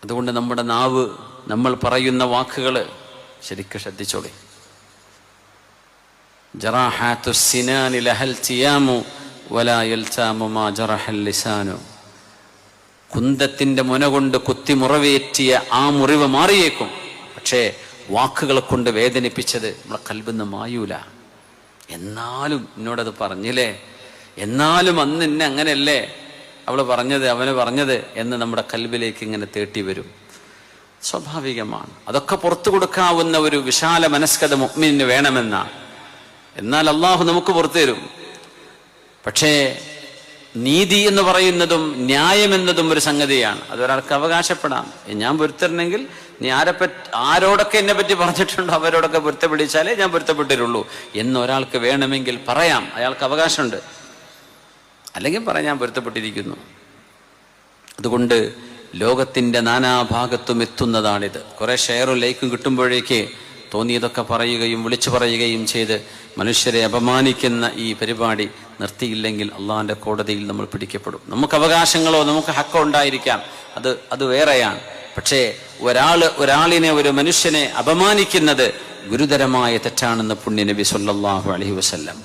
അതുകൊണ്ട് നമ്മുടെ നാവ്, നമ്മൾ പറയുന്ന വാക്കുകൾ ശരിക്കും ശ്രദ്ധിച്ചോളി. ജറാഹാത്തു സിനാനി ലഹൽ തിയാമു വലാ യൽതാമു മാ ജറഹൽ ലിസാനു. കുന്തത്തിന്റെ മുന കൊണ്ട് കുത്തി മുറിവേറ്റിയ ആ മുറിവ് മാറിയേക്കും, പക്ഷേ വാക്കുകളെ കൊണ്ട് വേദനിപ്പിച്ചത് നമ്മളെ കൽബിന്ന് മായൂല. എന്നാലും എന്നോടത് പറഞ്ഞില്ലേ, എന്നാലും അന്ന് എന്നെ അങ്ങനെയല്ലേ അവള് പറഞ്ഞത്, അവന് പറഞ്ഞത് എന്ന് നമ്മുടെ കൽബിലേക്ക് ഇങ്ങനെ തേട്ടി വരും. സ്വാഭാവികമാണ്. അതൊക്കെ പുറത്തു കൊടുക്കാവുന്ന ഒരു വിശാല മനസ്കത മുഅ്മിനിന് വേണമെന്നാണ്. എന്നാൽ അള്ളാഹു നമുക്ക് പുറത്തു തരും. പക്ഷേ നീതി എന്ന് പറയുന്നതും ന്യായമെന്നതും ഒരു സംഗതിയാണ്. അതൊരാൾക്ക് അവകാശപ്പെടാം. ഞാൻ പൊരുത്തരണമെങ്കിൽ നീ ആരോടൊക്കെ എന്നെ പറ്റി പറഞ്ഞിട്ടുണ്ടോ അവരോടൊക്കെ പൊരുത്തപ്പെടിച്ചാലേ ഞാൻ പൊരുത്തപ്പെട്ടിട്ടുള്ളൂ എന്നൊരാൾക്ക് വേണമെങ്കിൽ പറയാം. അയാൾക്ക് അവകാശമുണ്ട്. അല്ലെങ്കിൽ പറയാം ഞാൻ പൊരുത്തപ്പെട്ടിരിക്കുന്നു. അതുകൊണ്ട് ലോകത്തിന്റെ നാനാഭാഗത്തും എത്തുന്നതാണിത്. കുറെ ഷെയറും ലൈക്കും കിട്ടുമ്പോഴേക്ക് തോന്നിയതൊക്കെ പറയുകയും വിളിച്ചു പറയുകയും ചെയ്ത് മനുഷ്യരെ അപമാനിക്കുന്ന ഈ പരിപാടി നിർത്തിയില്ലെങ്കിൽ അള്ളാഹിന്റെ കോടതിയിൽ നമ്മൾ പിടിക്കപ്പെടും. നമുക്ക് അവകാശങ്ങളോ നമുക്ക് ഹക്കോ ഉണ്ടായിരിക്കാം, അത് വേറെയാണ്. പക്ഷേ ഒരാളിനെ, ഒരു മനുഷ്യനെ അപമാനിക്കുന്നത് ഗുരുതരമായ തെറ്റാണെന്ന് പുണ്യ നബി സല്ലല്ലാഹു അലൈഹി വസല്ലം